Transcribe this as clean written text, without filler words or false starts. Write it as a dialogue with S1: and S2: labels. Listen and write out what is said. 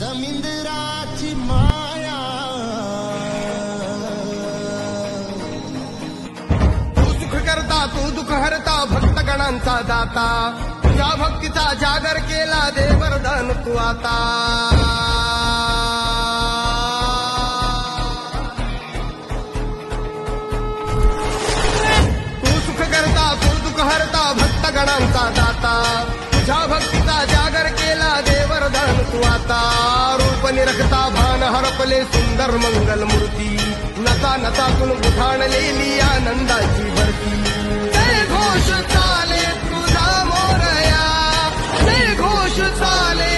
S1: रमिंद्राची माया
S2: तू सुख करता तू दुःख हरता भक्तगणांचा दाता तुझ्या भक्तीचा जागर केला दे वरदान तू आता तू सुख करता तू दुःख हरता भक्तगणांचा दाता तुझ्या भक्तीचा जागर केला दे वरदान तू आता रूप निरखता भान हरपले सुंदर मंगल मूर्ती नता नतातून उठाणलेली आनंदाची भरती जय घोष चाले तुझा मोरया जय घोष चाले